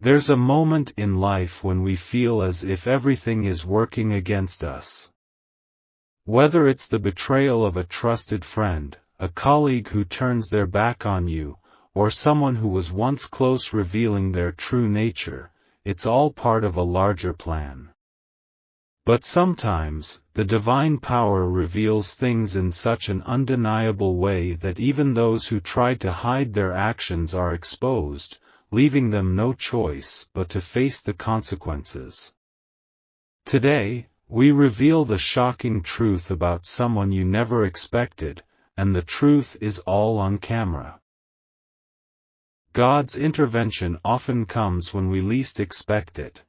There's a moment in life when we feel as if everything is working against us. Whether it's the betrayal of a trusted friend, a colleague who turns their back on you, or someone who was once close revealing their true nature, it's all part of a larger plan. But sometimes, the divine power reveals things in such an undeniable way that even those who tried to hide their actions are exposed, leaving them no choice but to face the consequences. Today, we reveal the shocking truth about someone you never expected, and the truth is all on camera. God's intervention often comes when we least expect it.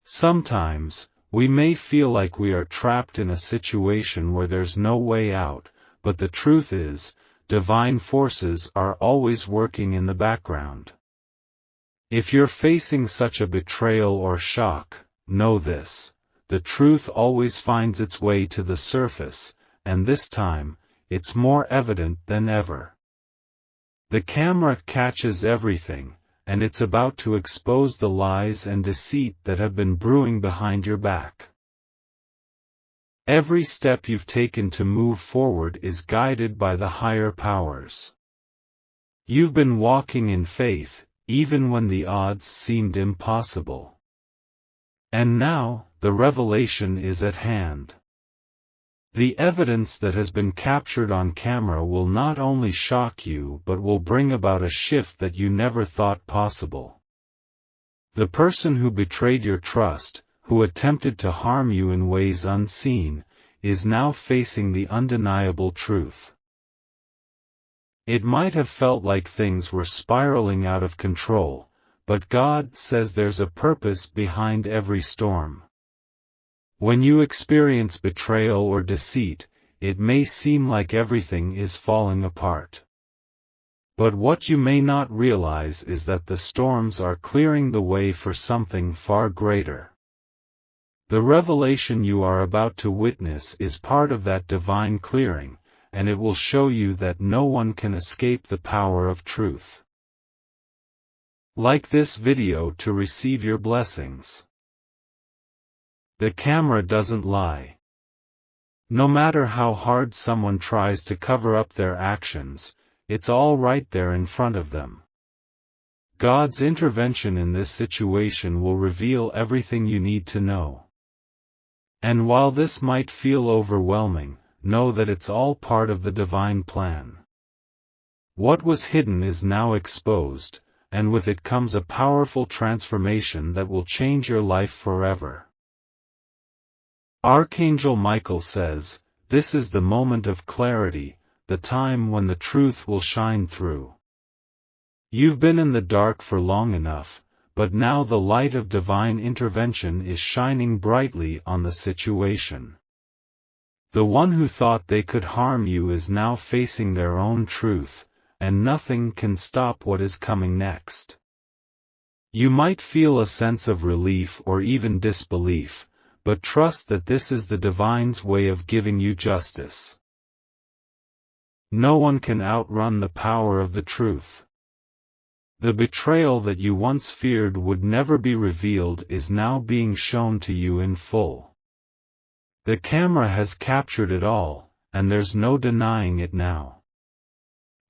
Sometimes, we may feel like we are trapped in a situation where there's no way out, but the truth is, divine forces are always working in the background. If you're facing such a betrayal or shock, know this: the truth always finds its way to the surface, and this time, it's more evident than ever. The camera catches everything, and it's about to expose the lies and deceit that have been brewing behind your back. Every step you've taken to move forward is guided by the higher powers. You've been walking in faith, even when the odds seemed impossible. And now, the revelation is at hand. The evidence that has been captured on camera will not only shock you but will bring about a shift that you never thought possible. The person who betrayed your trust, who attempted to harm you in ways unseen, is now facing the undeniable truth. It might have felt like things were spiraling out of control, but God says there's a purpose behind every storm. When you experience betrayal or deceit, it may seem like everything is falling apart. But what you may not realize is that the storms are clearing the way for something far greater. The revelation you are about to witness is part of that divine clearing, and it will show you that no one can escape the power of truth. Like this video to receive your blessings. The camera doesn't lie. No matter how hard someone tries to cover up their actions, it's all right there in front of them. God's intervention in this situation will reveal everything you need to know. And while this might feel overwhelming, know that it's all part of the divine plan. What was hidden is now exposed, and with it comes a powerful transformation that will change your life forever. Archangel Michael says, "This is the moment of clarity, the time when the truth will shine through." You've been in the dark for long enough, but now the light of divine intervention is shining brightly on the situation. The one who thought they could harm you is now facing their own truth, and nothing can stop what is coming next. You might feel a sense of relief or even disbelief, but trust that this is the divine's way of giving you justice. No one can outrun the power of the truth. The betrayal that you once feared would never be revealed is now being shown to you in full. The camera has captured it all, and there's no denying it now.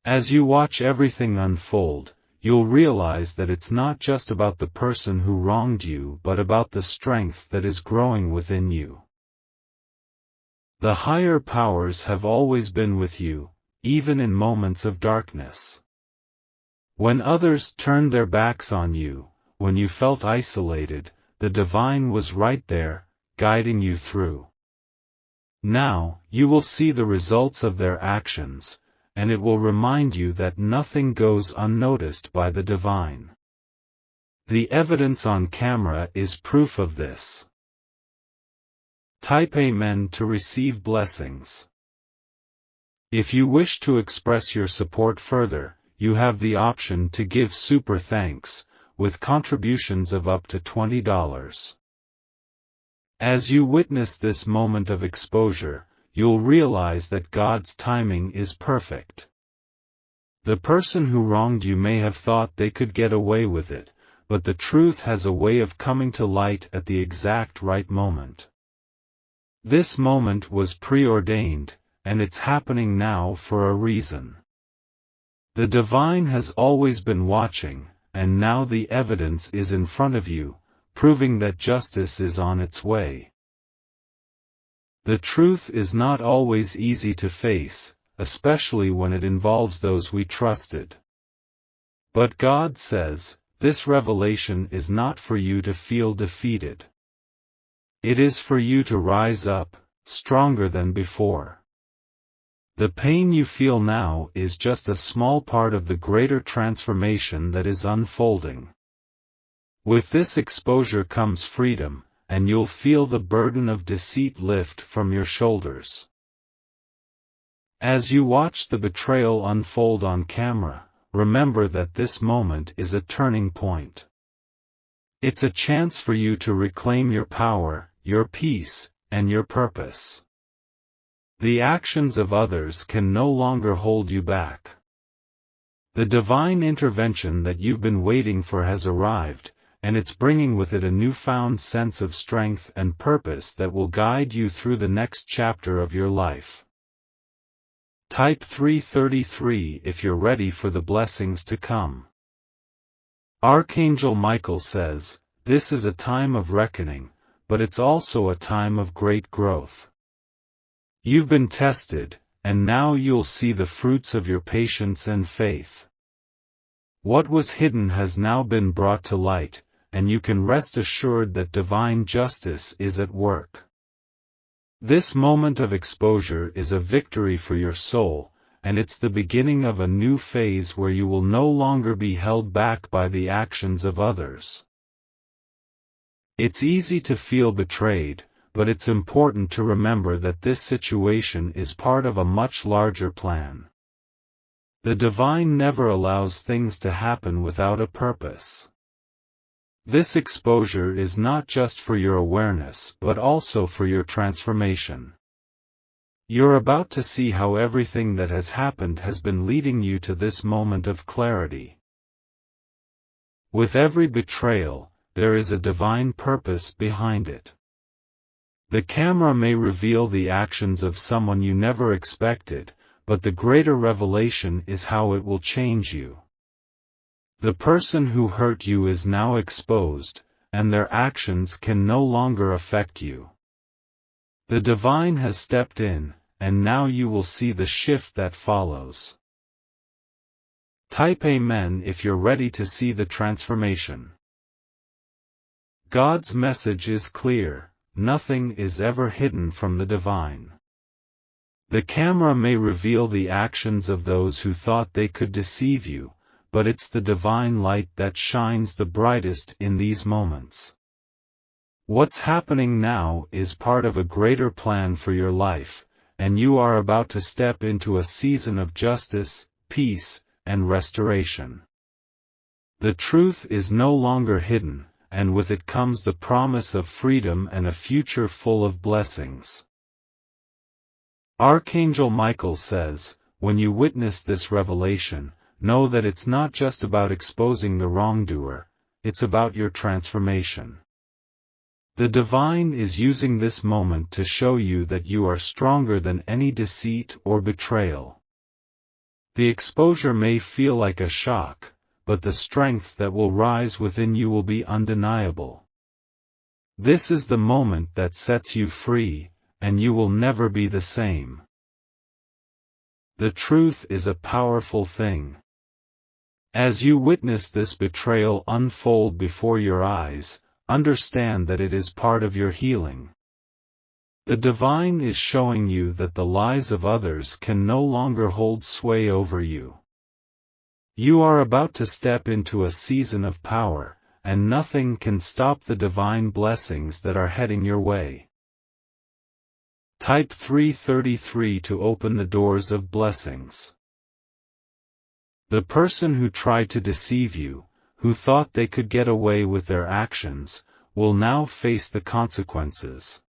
As you watch everything unfold, you'll realize that it's not just about the person who wronged you but about the strength that is growing within you. The higher powers have always been with you, even in moments of darkness. When others turned their backs on you, when you felt isolated, the divine was right there, guiding you through. Now, you will see the results of their actions, and it will remind you that nothing goes unnoticed by the divine. The evidence on camera is proof of this. Type Amen to receive blessings. If you wish to express your support further, you have the option to give super thanks, with contributions of up to $20. As you witness this moment of exposure, you'll realize that God's timing is perfect. The person who wronged you may have thought they could get away with it, but the truth has a way of coming to light at the exact right moment. This moment was preordained, and it's happening now for a reason. The divine has always been watching, and now the evidence is in front of you, proving that justice is on its way. The truth is not always easy to face, especially when it involves those we trusted. But God says, this revelation is not for you to feel defeated. It is for you to rise up, stronger than before. The pain you feel now is just a small part of the greater transformation that is unfolding. With this exposure comes freedom, and you'll feel the burden of deceit lift from your shoulders. As you watch the betrayal unfold on camera, remember that this moment is a turning point. It's a chance for you to reclaim your power, your peace, and your purpose. The actions of others can no longer hold you back. The divine intervention that you've been waiting for has arrived, and it's bringing with it a newfound sense of strength and purpose that will guide you through the next chapter of your life. Type 333 if you're ready for the blessings to come. Archangel Michael says, this is a time of reckoning, but it's also a time of great growth. You've been tested, and now you'll see the fruits of your patience and faith. What was hidden has now been brought to light, and you can rest assured that divine justice is at work. This moment of exposure is a victory for your soul, and it's the beginning of a new phase where you will no longer be held back by the actions of others. It's easy to feel betrayed, but it's important to remember that this situation is part of a much larger plan. The divine never allows things to happen without a purpose. This exposure is not just for your awareness but also for your transformation. You're about to see how everything that has happened has been leading you to this moment of clarity. With every betrayal, there is a divine purpose behind it. The camera may reveal the actions of someone you never expected, but the greater revelation is how it will change you. The person who hurt you is now exposed, and their actions can no longer affect you. The divine has stepped in, and now you will see the shift that follows. Type Amen if you're ready to see the transformation. God's message is clear. Nothing is ever hidden from the divine. The camera may reveal the actions of those who thought they could deceive you, but it's the divine light that shines the brightest in these moments. What's happening now is part of a greater plan for your life, and you are about to step into a season of justice, peace, and restoration. The truth is no longer hidden, and with it comes the promise of freedom and a future full of blessings. Archangel Michael says, when you witness this revelation, know that it's not just about exposing the wrongdoer, it's about your transformation. The divine is using this moment to show you that you are stronger than any deceit or betrayal. The exposure may feel like a shock, but the strength that will rise within you will be undeniable. This is the moment that sets you free, and you will never be the same. The truth is a powerful thing. As you witness this betrayal unfold before your eyes, understand that it is part of your healing. The divine is showing you that the lies of others can no longer hold sway over you. You are about to step into a season of power, and nothing can stop the divine blessings that are heading your way. Type 333 to open the doors of blessings. The person who tried to deceive you, who thought they could get away with their actions, will now face the consequences.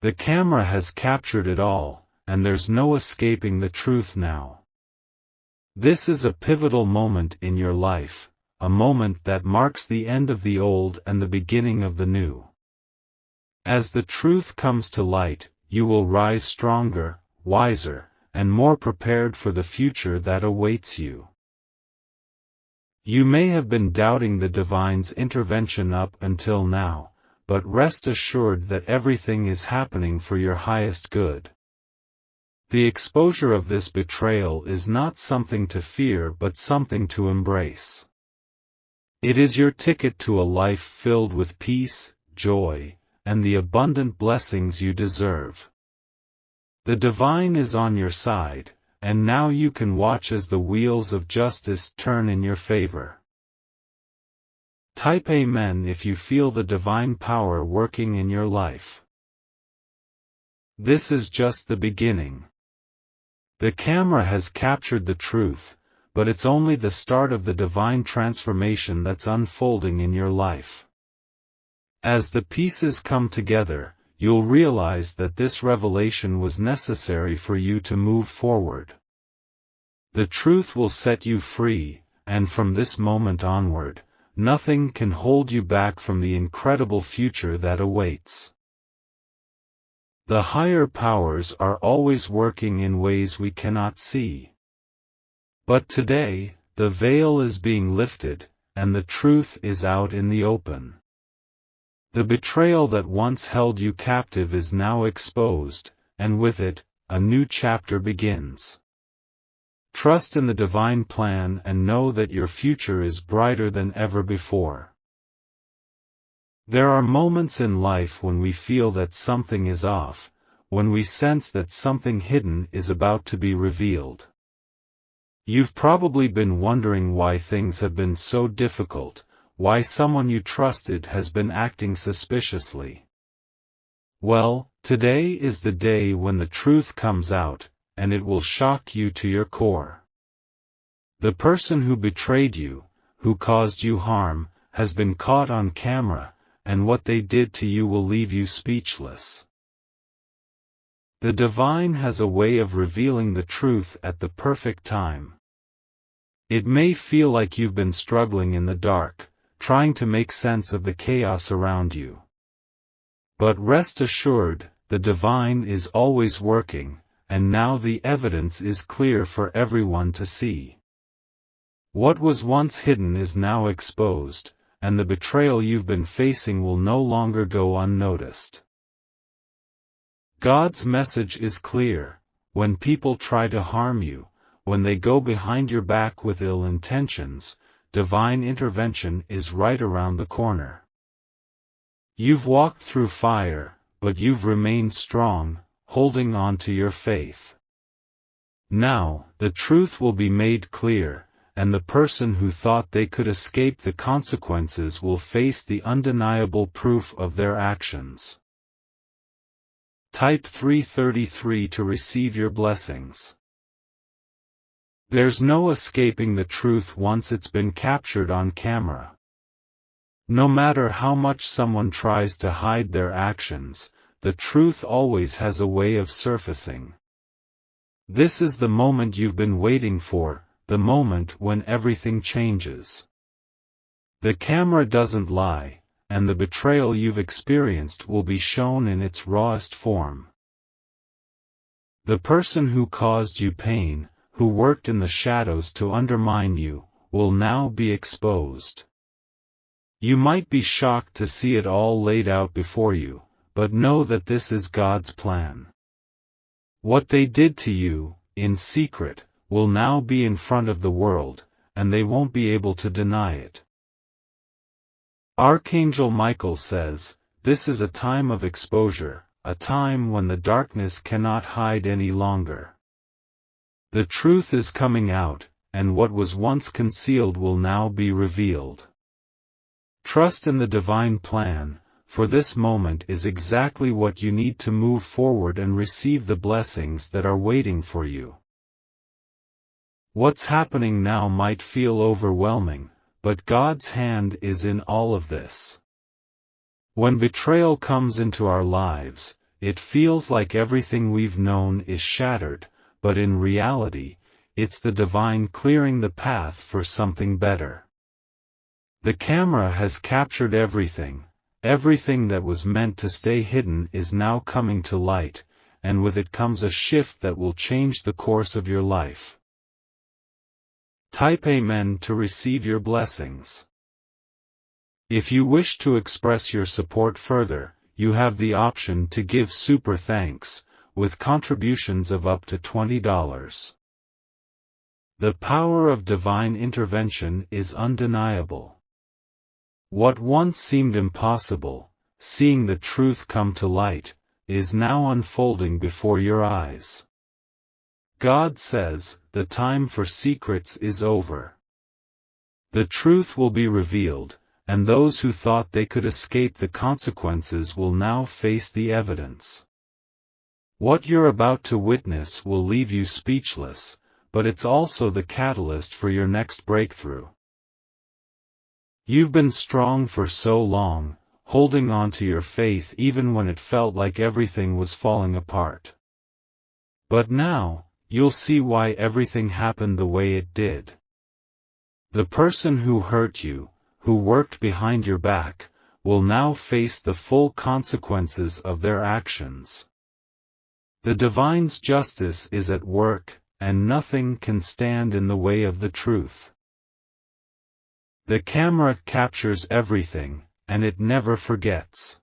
The camera has captured it all, and there's no escaping the truth now. This is a pivotal moment in your life, a moment that marks the end of the old and the beginning of the new. As the truth comes to light, you will rise stronger, wiser, and more prepared for the future that awaits you. You may have been doubting the divine's intervention up until now, but rest assured that everything is happening for your highest good. The exposure of this betrayal is not something to fear but something to embrace. It is your ticket to a life filled with peace, joy, and the abundant blessings you deserve. The divine is on your side, and now you can watch as the wheels of justice turn in your favor. Type Amen if you feel the divine power working in your life. This is just the beginning. The camera has captured the truth, but it's only the start of the divine transformation that's unfolding in your life. As the pieces come together, you'll realize that this revelation was necessary for you to move forward. The truth will set you free, and from this moment onward, nothing can hold you back from the incredible future that awaits. The higher powers are always working in ways we cannot see. But today, the veil is being lifted, and the truth is out in the open. The betrayal that once held you captive is now exposed, and with it, a new chapter begins. Trust in the divine plan and know that your future is brighter than ever before. There are moments in life when we feel that something is off, when we sense that something hidden is about to be revealed. You've probably been wondering why things have been so difficult, why someone you trusted has been acting suspiciously. Well, today is the day when the truth comes out, and it will shock you to your core. The person who betrayed you, who caused you harm, has been caught on camera, and what they did to you will leave you speechless. The divine has a way of revealing the truth at the perfect time. It may feel like you've been struggling in the dark, trying to make sense of the chaos around you. But rest assured, the divine is always working, and now the evidence is clear for everyone to see. What was once hidden is now exposed, and the betrayal you've been facing will no longer go unnoticed. God's message is clear: when people try to harm you, when they go behind your back with ill intentions, divine intervention is right around the corner. You've walked through fire, but you've remained strong, holding on to your faith. Now, the truth will be made clear, and the person who thought they could escape the consequences will face the undeniable proof of their actions. Type 333 to receive your blessings. There's no escaping the truth once it's been captured on camera. No matter how much someone tries to hide their actions, the truth always has a way of surfacing. This is the moment you've been waiting for, the moment when everything changes. The camera doesn't lie, and the betrayal you've experienced will be shown in its rawest form. The person who caused you pain, who worked in the shadows to undermine you, will now be exposed. You might be shocked to see it all laid out before you, but know that this is God's plan. What they did to you, in secret, will now be in front of the world, and they won't be able to deny it. Archangel Michael says, this is a time of exposure, a time when the darkness cannot hide any longer. The truth is coming out, and what was once concealed will now be revealed. Trust in the divine plan, for this moment is exactly what you need to move forward and receive the blessings that are waiting for you. What's happening now might feel overwhelming, but God's hand is in all of this. When betrayal comes into our lives, it feels like everything we've known is shattered, but in reality, it's the divine clearing the path for something better. The camera has captured everything. Everything that was meant to stay hidden is now coming to light, and with it comes a shift that will change the course of your life. Type Amen to receive your blessings. If you wish to express your support further, you have the option to give super thanks, with contributions of up to $20. The power of divine intervention is undeniable. What once seemed impossible, seeing the truth come to light, is now unfolding before your eyes. God says, the time for secrets is over. The truth will be revealed, and those who thought they could escape the consequences will now face the evidence. What you're about to witness will leave you speechless, but it's also the catalyst for your next breakthrough. You've been strong for so long, holding on to your faith even when it felt like everything was falling apart. But now, you'll see why everything happened the way it did. The person who hurt you, who worked behind your back, will now face the full consequences of their actions. The divine's justice is at work, and nothing can stand in the way of the truth. The camera captures everything, and it never forgets.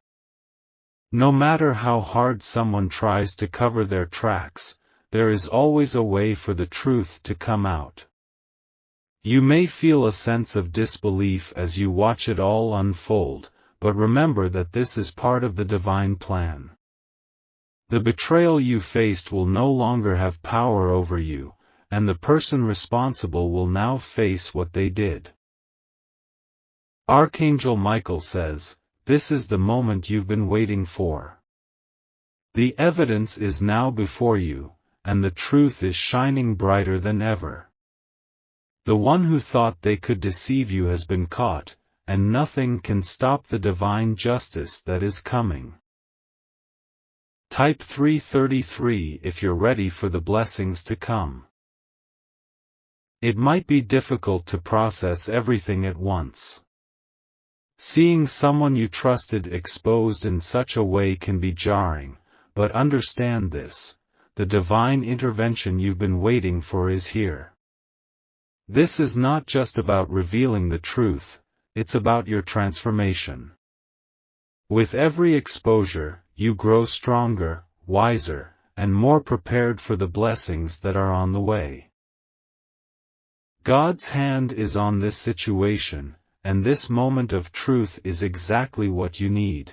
No matter how hard someone tries to cover their tracks, there is always a way for the truth to come out. You may feel a sense of disbelief as you watch it all unfold, but remember that this is part of the divine plan. The betrayal you faced will no longer have power over you, and the person responsible will now face what they did. Archangel Michael says, this is the moment you've been waiting for. The evidence is now before you, and the truth is shining brighter than ever. The one who thought they could deceive you has been caught, and nothing can stop the divine justice that is coming. Type 333 if you're ready for the blessings to come. It might be difficult to process everything at once. Seeing someone you trusted exposed in such a way can be jarring, but understand this: the divine intervention you've been waiting for is here. This is not just about revealing the truth, it's about your transformation. With every exposure, you grow stronger, wiser, and more prepared for the blessings that are on the way. God's hand is on this situation, and this moment of truth is exactly what you need.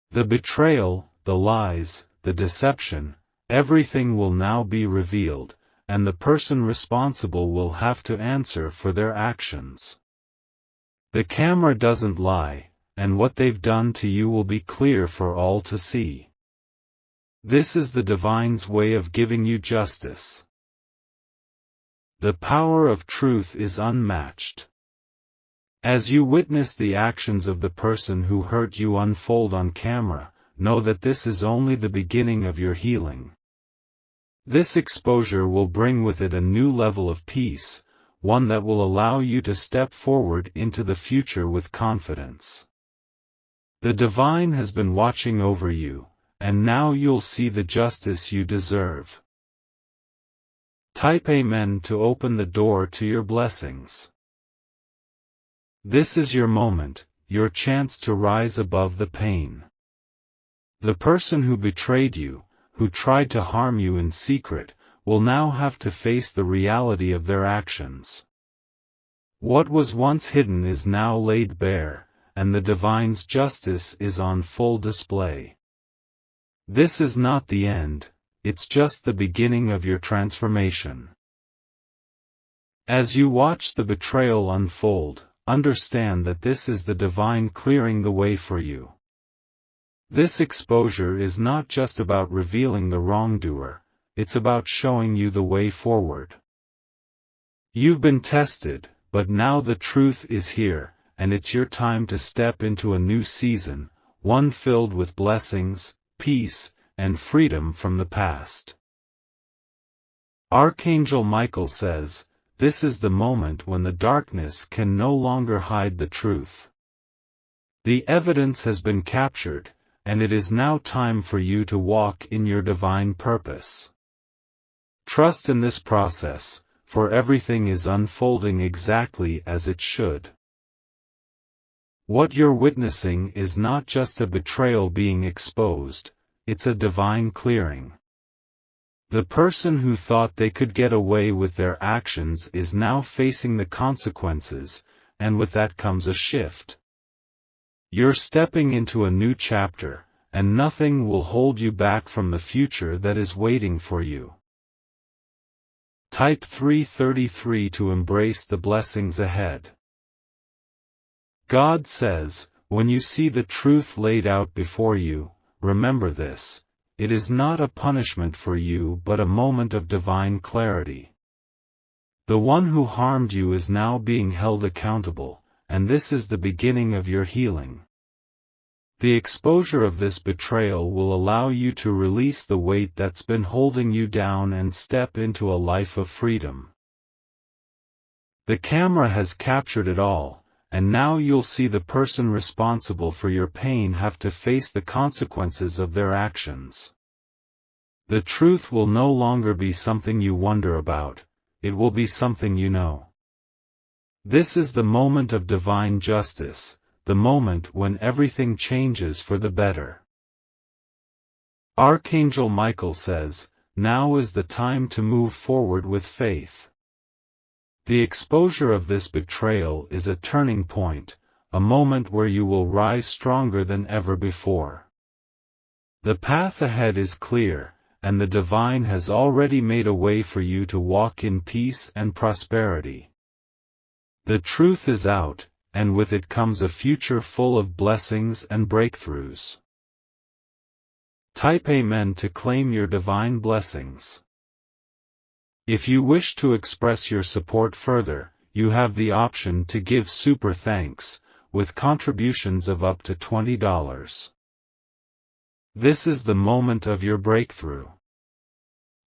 The betrayal, the lies, the deception, everything will now be revealed, and the person responsible will have to answer for their actions. The camera doesn't lie, and what they've done to you will be clear for all to see. This is the divine's way of giving you justice. The power of truth is unmatched. As you witness the actions of the person who hurt you unfold on camera, know that this is only the beginning of your healing. This exposure will bring with it a new level of peace, one that will allow you to step forward into the future with confidence. The divine has been watching over you, and now you'll see the justice you deserve. Type Amen to open the door to your blessings. This is your moment, your chance to rise above the pain. The person who betrayed you, who tried to harm you in secret, will now have to face the reality of their actions. What was once hidden is now laid bare, and the divine's justice is on full display. This is not the end, it's just the beginning of your transformation. As you watch the betrayal unfold, understand that this is the divine clearing the way for you. This exposure is not just about revealing the wrongdoer, it's about showing you the way forward. You've been tested, but now the truth is here, and it's your time to step into a new season, one filled with blessings, peace, and freedom from the past. Archangel Michael says, this is the moment when the darkness can no longer hide the truth. The evidence has been captured, and it is now time for you to walk in your divine purpose. Trust in this process, for everything is unfolding exactly as it should. What you're witnessing is not just a betrayal being exposed, it's a divine clearing. The person who thought they could get away with their actions is now facing the consequences, and with that comes a shift. You're stepping into a new chapter, and nothing will hold you back from the future that is waiting for you. Type 333 to embrace the blessings ahead. God says, when you see the truth laid out before you, remember this: it is not a punishment for you but a moment of divine clarity. The one who harmed you is now being held accountable, and this is the beginning of your healing. The exposure of this betrayal will allow you to release the weight that's been holding you down and step into a life of freedom. The camera has captured it all, and now you'll see the person responsible for your pain have to face the consequences of their actions. The truth will no longer be something you wonder about, it will be something you know. This is the moment of divine justice, the moment when everything changes for the better. Archangel Michael says, now is the time to move forward with faith. The exposure of this betrayal is a turning point, a moment where you will rise stronger than ever before. The path ahead is clear, and the divine has already made a way for you to walk in peace and prosperity. The truth is out, and with it comes a future full of blessings and breakthroughs. Type Amen to claim your divine blessings. If you wish to express your support further, you have the option to give super thanks, with contributions of up to $20. This is the moment of your breakthrough.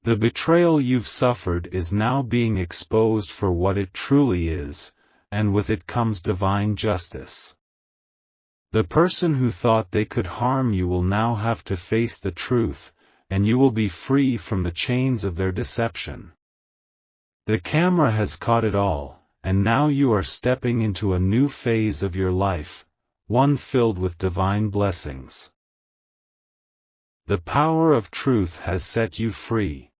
The betrayal you've suffered is now being exposed for what it truly is, and with it comes divine justice. The person who thought they could harm you will now have to face the truth, and you will be free from the chains of their deception. The camera has caught it all, and now you are stepping into a new phase of your life, one filled with divine blessings. The power of truth has set you free.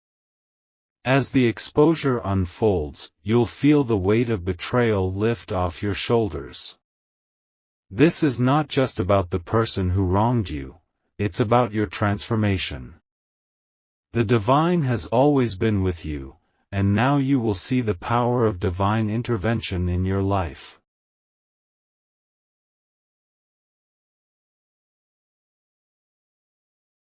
As the exposure unfolds, you'll feel the weight of betrayal lift off your shoulders. This is not just about the person who wronged you, it's about your transformation. The divine has always been with you, and now you will see the power of divine intervention in your life.